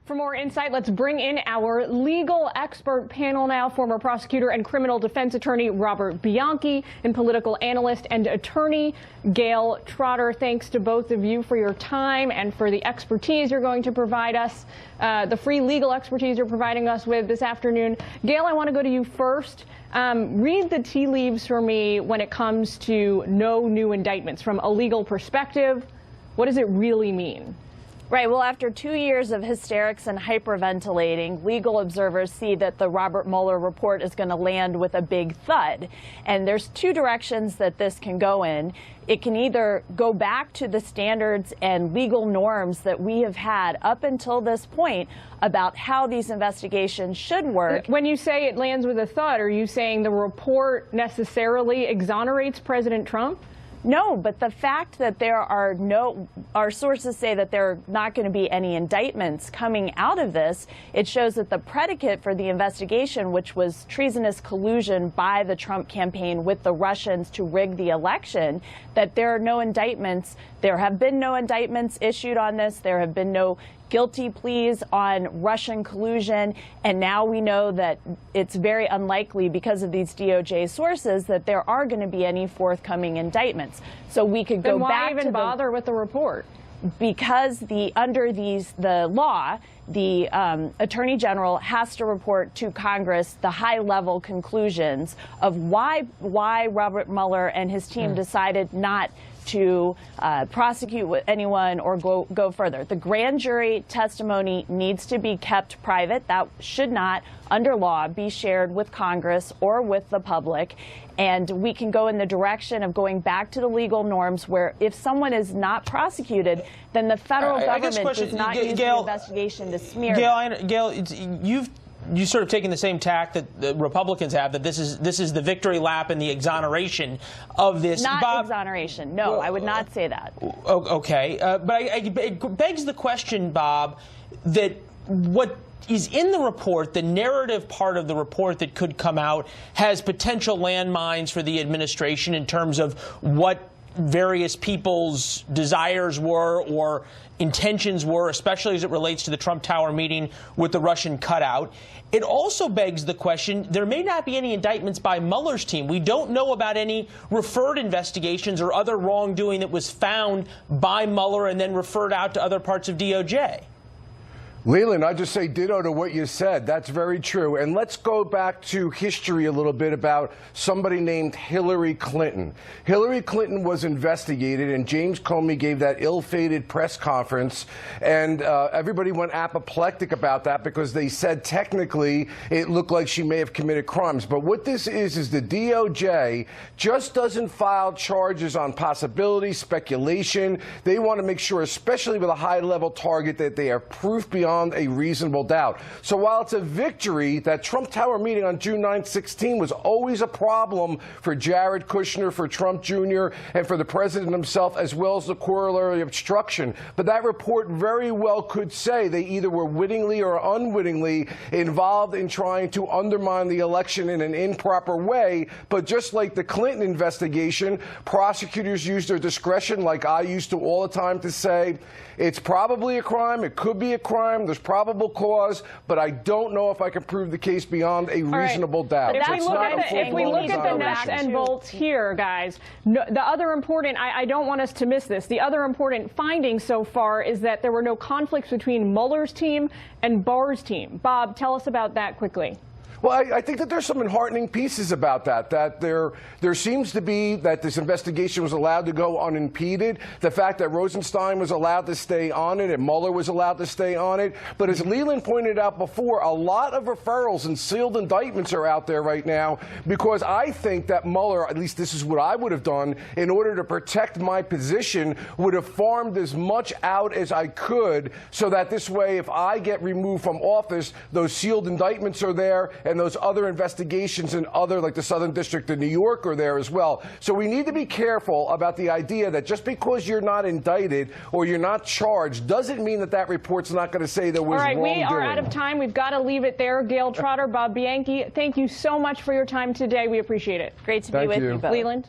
For more insight, let's bring in our legal expert panel now. Former prosecutor and criminal defense attorney Robert Bianchi and political analyst and attorney Gail Trotter. Thanks to both of you for your time and for the expertise you're going to provide us, the free legal expertise you're providing us with this afternoon. Gail, I want to go to you first. Read the tea leaves for me when it comes to no new indictments. From a legal perspective, what does it really mean? Right. Well, after 2 years of hysterics and hyperventilating, legal observers see that the Robert Mueller report is going to land with a big thud. And there's two directions that this can go in. It can either go back to the standards and legal norms that we have had up until this point about how these investigations should work. When you say it lands with a thud, are you saying the report necessarily exonerates President Trump? No, but the fact that there are our sources say that there are not going to be any indictments coming out of this, it shows that the predicate for the investigation, which was treasonous collusion by the Trump campaign with the Russians to rig the election, that there are no indictments. There have been no indictments issued on this. There have been no guilty pleas on Russian collusion, and now we know that it's very unlikely because of these DOJ sources that there are going to be any forthcoming indictments. So we could go back to why even bother with the report? Because under the law, the Attorney General has to report to Congress the high-level conclusions of why Robert Mueller and his team decided not to prosecute anyone or go further. The grand jury testimony needs to be kept private. That should not, under law, be shared with Congress or with the public. And we can go in the direction of going back to the legal norms where if someone is not prosecuted, then the federal government does not use the investigation to smear them. Gail, you've sort of taken the same tack that the Republicans have, that this is the victory lap and the exoneration of this. Not exoneration. No, well, I would not say that. Okay. But it begs the question, Bob, that what is in the report, the narrative part of the report that could come out, has potential landmines for the administration in terms of what various people's desires were or intentions were, especially as it relates to the Trump Tower meeting with the Russian cutout. It also begs the question, there may not be any indictments by Mueller's team. We don't know about any referred investigations or other wrongdoing that was found by Mueller and then referred out to other parts of DOJ. Leland, I just say ditto to what you said. That's very true. And let's go back to history a little bit about somebody named Hillary Clinton. Hillary Clinton was investigated, and James Comey gave that ill-fated press conference, and everybody went apoplectic about that because they said technically it looked like she may have committed crimes. But what this is the DOJ just doesn't file charges on possibility, speculation. They want to make sure, especially with a high-level target, that they have proof beyond a reasonable doubt. So while it's a victory, that Trump Tower meeting on June 9/16 was always a problem for Jared Kushner, for Trump Jr., and for the president himself, as well as the corollary obstruction. But that report very well could say they either were wittingly or unwittingly involved in trying to undermine the election in an improper way. But just like the Clinton investigation, prosecutors used their discretion, like I used to all the time, to say it's probably a crime, it could be a crime, there's probable cause, but I don't know if I can prove the case beyond a reasonable doubt. If we look at the nuts and bolts here, guys, the other important, I don't want us to miss this, the other important finding so far is that there were no conflicts between Mueller's team and Barr's team. Bob, tell us about that quickly. Well, I think that there's some enheartening pieces about that there seems to be that this investigation was allowed to go unimpeded, the fact that Rosenstein was allowed to stay on it and Mueller was allowed to stay on it. But as Leland pointed out before, a lot of referrals and sealed indictments are out there right now because I think that Mueller, at least this is what I would have done, in order to protect my position, would have farmed as much out as I could so that this way, if I get removed from office, those sealed indictments are there, and those other investigations in other, like the Southern District of New York, are there as well. So we need to be careful about the idea that just because you're not indicted or you're not charged doesn't mean that that report's not going to say there was wrongdoing. All right, we are out of time. We've got to leave it there. Gail Trotter, Bob Bianchi, thank you so much for your time today. We appreciate it. Great to be with you both. Leland?